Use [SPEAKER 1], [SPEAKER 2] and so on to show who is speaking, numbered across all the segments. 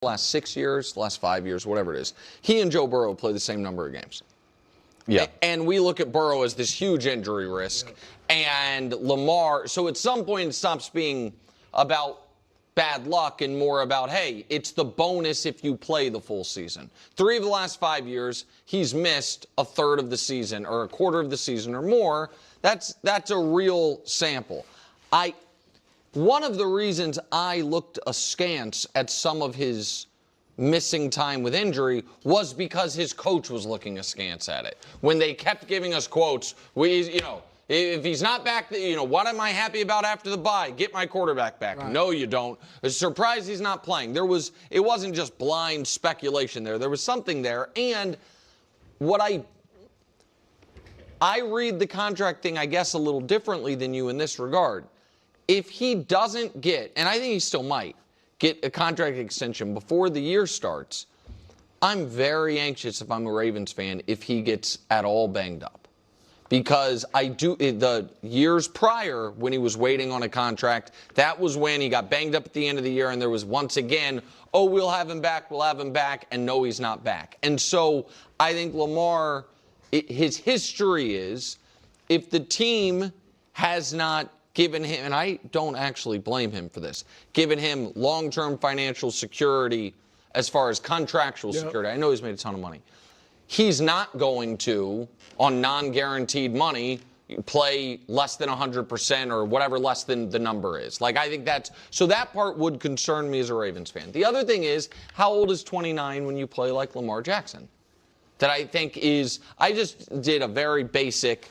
[SPEAKER 1] last 6 years, last 5 years, whatever it is, he and Joe Burrow play the same number of games.
[SPEAKER 2] Yeah.
[SPEAKER 1] And we look at Burrow as this huge injury risk, and Lamar, so at some point it stops being about bad luck and more about, hey, it's the bonus if you play the full season. 3 of the last 5 years, he's missed a third of the season or a quarter of the season or more. That's a real sample. One of the reasons I looked askance at some of his missing time with injury was because his coach was looking askance at it. When they kept giving us quotes, if he's not back, what am I happy about after the bye? Get my quarterback back. Right. No, you don't. It's surprised he's not playing. It wasn't just blind speculation there. There was something there. And what I read the contract thing, I guess, a little differently than you in this regard. If he doesn't get, and I think he still might, get a contract extension before the year starts, I'm very anxious if I'm a Ravens fan if he gets at all banged up. Because the years prior when he was waiting on a contract, that was when he got banged up at the end of the year and there was once again, oh, we'll have him back, and no, he's not back. And so I think Lamar, his history is if the team has not given him, and I don't actually blame him for this, given him long-term financial security as far as contractual security. I know he's made a ton of money. He's not going to, on non-guaranteed money, play less than 100% or whatever less than the number is. I think so that part would concern me as a Ravens fan. The other thing is, how old is 29 when you play like Lamar Jackson? That I think I just did a very basic,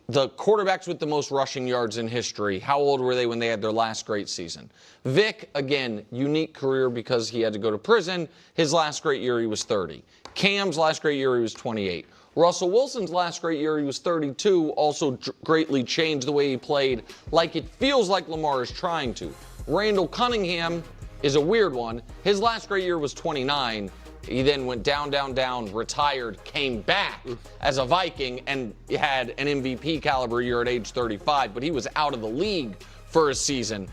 [SPEAKER 1] the quarterbacks with the most rushing yards in history, how old were they when they had their last great season? Vic, again, unique career because he had to go to prison. His last great year, he was 30. Cam's last great year, he was 28. Russell Wilson's last great year, he was 32, also greatly changed the way he played, like it feels like Lamar is trying to. Randall Cunningham is a weird one. His last great year was 29. He then went down, retired, came back as a Viking, and had an MVP caliber year at age 35, but he was out of the league for a season.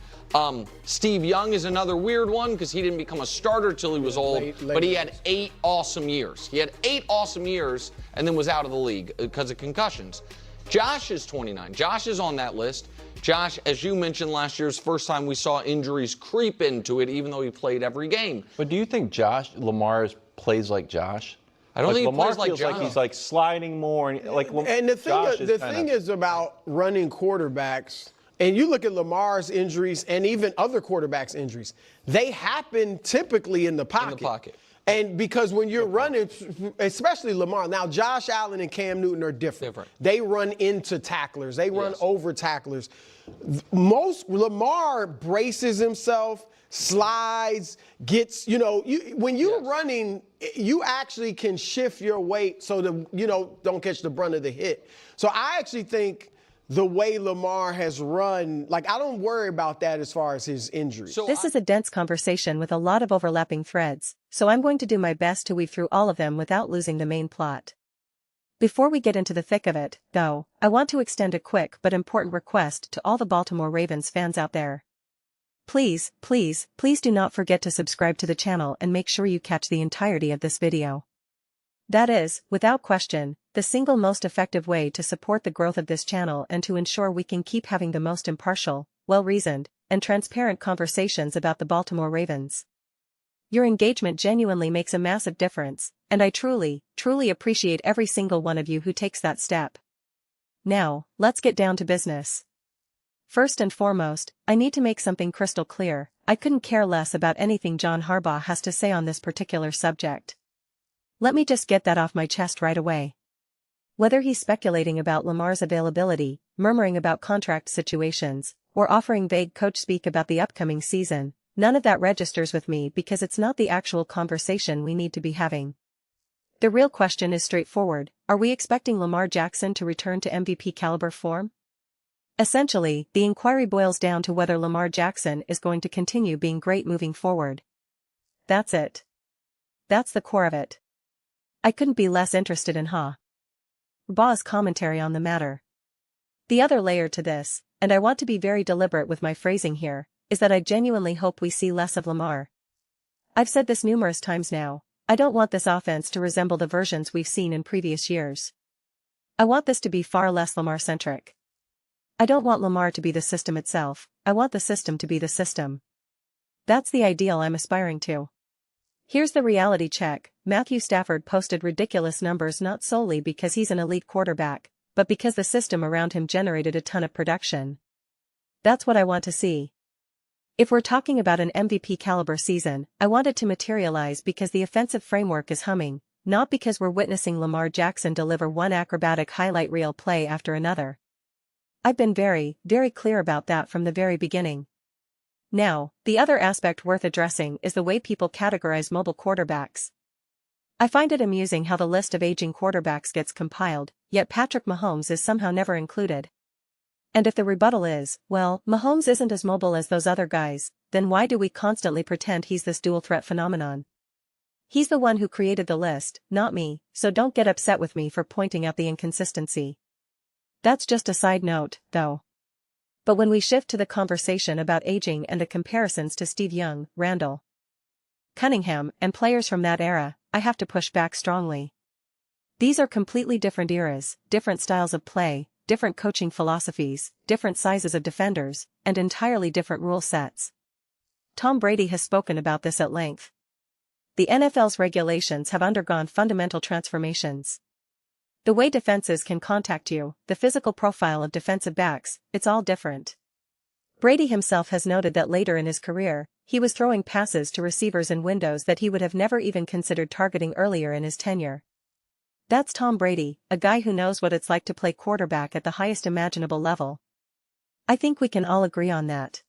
[SPEAKER 1] Steve Young is another weird one because he didn't become a starter till he was old, but he had 8 awesome years. He had 8 awesome years and then was out of the league because of concussions. Josh is 29. Josh is on that list. Josh, as you mentioned last year's first time we saw injuries creep into it, even though he played every game.
[SPEAKER 2] But do you think Lamar plays like Josh?
[SPEAKER 1] I don't think
[SPEAKER 2] Lamar
[SPEAKER 1] he plays like Josh.
[SPEAKER 2] He's sliding more. And
[SPEAKER 3] the thing is about running quarterbacks, and you look at Lamar's injuries and even other quarterbacks' injuries, they happen typically in the pocket. And because when you're running, especially Lamar, now Josh Allen and Cam Newton are different. They run into tacklers. They run over tacklers. Lamar braces himself, slides, gets, when you're running, you actually can shift your weight so that, don't catch the brunt of the hit. So I actually think the way Lamar has run, I don't worry about that as far as his injuries.
[SPEAKER 4] This is a dense conversation with a lot of overlapping threads, so I'm going to do my best to weave through all of them without losing the main plot. Before we get into the thick of it, though, I want to extend a quick but important request to all the Baltimore Ravens fans out there. Please, please, please do not forget to subscribe to the channel and make sure you catch the entirety of this video. That is, without question, the single most effective way to support the growth of this channel and to ensure we can keep having the most impartial, well-reasoned, and transparent conversations about the Baltimore Ravens. Your engagement genuinely makes a massive difference, and I truly, truly appreciate every single one of you who takes that step. Now, let's get down to business. First and foremost, I need to make something crystal clear. I couldn't care less about anything John Harbaugh has to say on this particular subject. Let me just get that off my chest right away. Whether he's speculating about Lamar's availability, murmuring about contract situations, or offering vague coach speak about the upcoming season, none of that registers with me because it's not the actual conversation we need to be having. The real question is straightforward: are we expecting Lamar Jackson to return to MVP caliber form? Essentially, the inquiry boils down to whether Lamar Jackson is going to continue being great moving forward. That's it. That's the core of it. I couldn't be less interested in Harbaugh's commentary on the matter. The other layer to this, and I want to be very deliberate with my phrasing here, is that I genuinely hope we see less of Lamar. I've said this numerous times now. I don't want this offense to resemble the versions we've seen in previous years. I want this to be far less Lamar-centric. I don't want Lamar to be the system itself, I want the system to be the system. That's the ideal I'm aspiring to. Here's the reality check. Matthew Stafford posted ridiculous numbers not solely because he's an elite quarterback, but because the system around him generated a ton of production. That's what I want to see. If we're talking about an MVP caliber season, I want it to materialize because the offensive framework is humming, not because we're witnessing Lamar Jackson deliver one acrobatic highlight reel play after another. I've been very, very clear about that from the very beginning. Now, the other aspect worth addressing is the way people categorize mobile quarterbacks. I find it amusing how the list of aging quarterbacks gets compiled, yet Patrick Mahomes is somehow never included. And if the rebuttal is, well, Mahomes isn't as mobile as those other guys, then why do we constantly pretend he's this dual-threat phenomenon? He's the one who created the list, not me, so don't get upset with me for pointing out the inconsistency. That's just a side note, though. But when we shift to the conversation about aging and the comparisons to Steve Young, Randall Cunningham, and players from that era, I have to push back strongly. These are completely different eras, different styles of play, different coaching philosophies, different sizes of defenders, and entirely different rule sets. Tom Brady has spoken about this at length. The NFL's regulations have undergone fundamental transformations. The way defenses can contact you, the physical profile of defensive backs, it's all different. Brady himself has noted that later in his career, he was throwing passes to receivers in windows that he would have never even considered targeting earlier in his tenure. That's Tom Brady, a guy who knows what it's like to play quarterback at the highest imaginable level. I think we can all agree on that.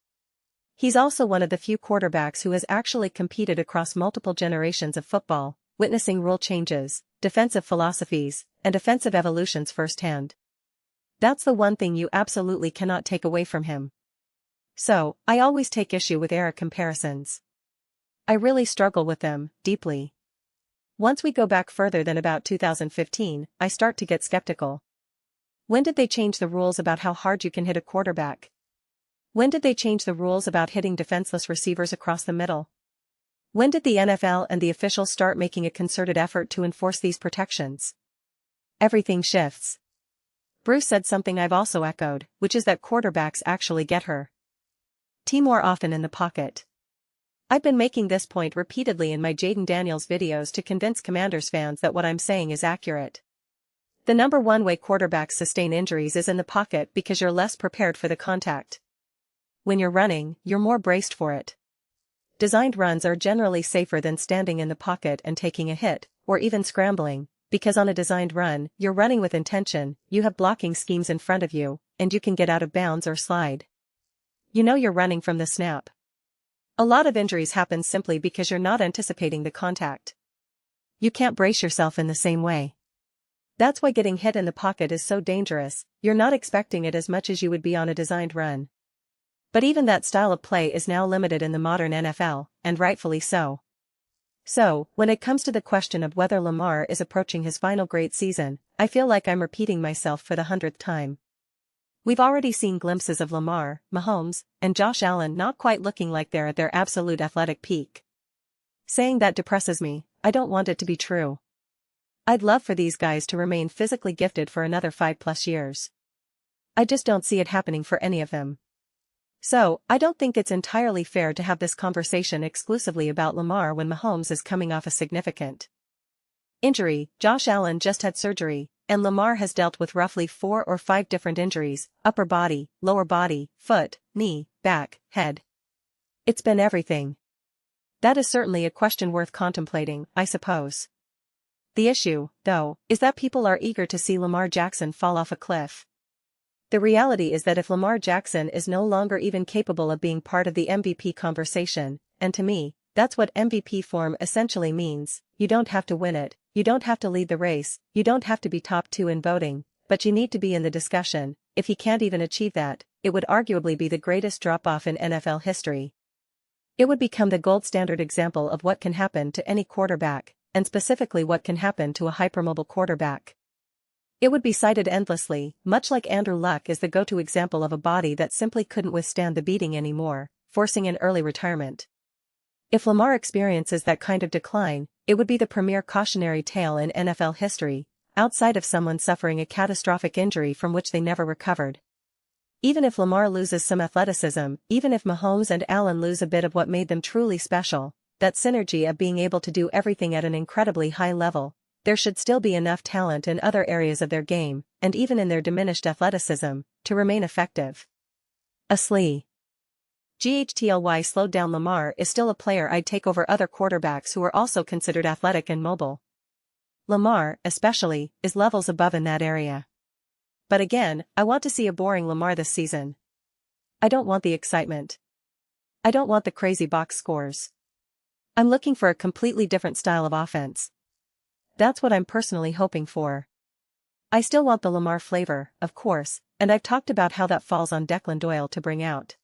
[SPEAKER 4] He's also one of the few quarterbacks who has actually competed across multiple generations of football, witnessing rule changes, defensive philosophies, and offensive evolutions firsthand. That's the one thing you absolutely cannot take away from him. So, I always take issue with era comparisons. I really struggle with them, deeply. Once we go back further than about 2015, I start to get skeptical. When did they change the rules about how hard you can hit a quarterback? When did they change the rules about hitting defenseless receivers across the middle? When did the NFL and the officials start making a concerted effort to enforce these protections? Everything shifts. Bruce said something I've also echoed, which is that quarterbacks actually get her more often in the pocket. I've been making this point repeatedly in my Jaden Daniels videos to convince Commanders fans that what I'm saying is accurate. The number one way quarterbacks sustain injuries is in the pocket because you're less prepared for the contact. When you're running, you're more braced for it. Designed runs are generally safer than standing in the pocket and taking a hit, or even scrambling, because on a designed run, you're running with intention, you have blocking schemes in front of you, and you can get out of bounds or slide. You know you're running from the snap. A lot of injuries happen simply because you're not anticipating the contact. You can't brace yourself in the same way. That's why getting hit in the pocket is so dangerous, you're not expecting it as much as you would be on a designed run. But even that style of play is now limited in the modern NFL, and rightfully so. So, when it comes to the question of whether Lamar is approaching his final great season, I feel like I'm repeating myself for the 100th time. We've already seen glimpses of Lamar, Mahomes, and Josh Allen not quite looking like they're at their absolute athletic peak. Saying that depresses me, I don't want it to be true. I'd love for these guys to remain physically gifted for another 5+ years. I just don't see it happening for any of them. So, I don't think it's entirely fair to have this conversation exclusively about Lamar when Mahomes is coming off a significant injury. Josh Allen just had surgery, and Lamar has dealt with roughly 4 or 5 different injuries: upper body, lower body, foot, knee, back, head. It's been everything. That is certainly a question worth contemplating, I suppose. The issue, though, is that people are eager to see Lamar Jackson fall off a cliff. The reality is that if Lamar Jackson is no longer even capable of being part of the MVP conversation, and to me, that's what MVP form essentially means, you don't have to win it, you don't have to lead the race, you don't have to be top 2 in voting, but you need to be in the discussion. If he can't even achieve that, it would arguably be the greatest drop-off in NFL history. It would become the gold standard example of what can happen to any quarterback, and specifically what can happen to a hypermobile quarterback. It would be cited endlessly, much like Andrew Luck is the go-to example of a body that simply couldn't withstand the beating anymore, forcing an early retirement. If Lamar experiences that kind of decline, it would be the premier cautionary tale in NFL history, outside of someone suffering a catastrophic injury from which they never recovered. Even if Lamar loses some athleticism, even if Mahomes and Allen lose a bit of what made them truly special, that synergy of being able to do everything at an incredibly high level, there should still be enough talent in other areas of their game, and even in their diminished athleticism, to remain effective. GHTLY slowed down. Lamar is still a player I'd take over other quarterbacks who are also considered athletic and mobile. Lamar, especially, is levels above in that area. But again, I want to see a boring Lamar this season. I don't want the excitement. I don't want the crazy box scores. I'm looking for a completely different style of offense. That's what I'm personally hoping for. I still want the Lamar flavor, of course, and I've talked about how that falls on Declan Doyle to bring out.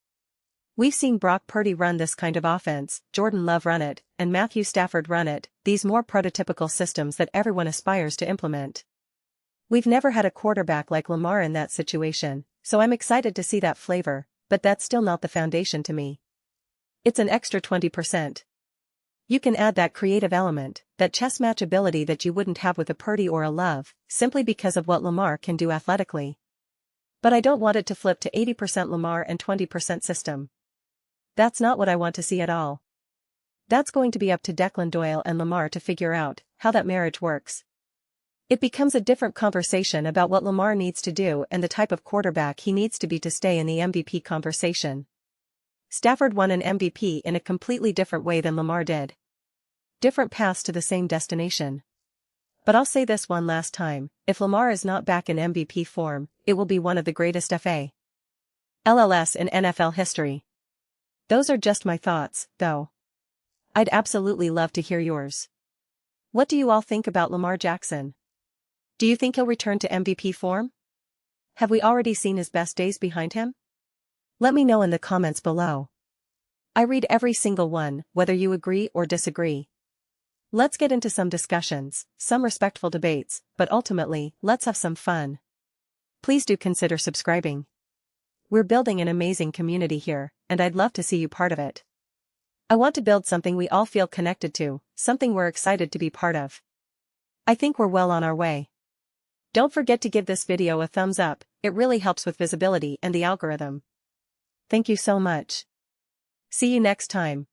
[SPEAKER 4] We've seen Brock Purdy run this kind of offense, Jordan Love run it, and Matthew Stafford run it, these more prototypical systems that everyone aspires to implement. We've never had a quarterback like Lamar in that situation, so I'm excited to see that flavor, but that's still not the foundation to me. It's an extra 20%. You can add that creative element, that chess match ability that you wouldn't have with a Purdy or a Love, simply because of what Lamar can do athletically. But I don't want it to flip to 80% Lamar and 20% system. That's not what I want to see at all. That's going to be up to Declan Doyle and Lamar to figure out how that marriage works. It becomes a different conversation about what Lamar needs to do and the type of quarterback he needs to be to stay in the MVP conversation. Stafford won an MVP in a completely different way than Lamar did. Different paths to the same destination. But I'll say this one last time, if Lamar is not back in MVP form, it will be one of the greatest FALLs in NFL history. Those are just my thoughts, though. I'd absolutely love to hear yours. What do you all think about Lamar Jackson? Do you think he'll return to MVP form? Have we already seen his best days behind him? Let me know in the comments below. I read every single one, whether you agree or disagree. Let's get into some discussions, some respectful debates, but ultimately, let's have some fun. Please do consider subscribing. We're building an amazing community here, and I'd love to see you part of it. I want to build something we all feel connected to, something we're excited to be part of. I think we're well on our way. Don't forget to give this video a thumbs up, it really helps with visibility and the algorithm. Thank you so much. See you next time.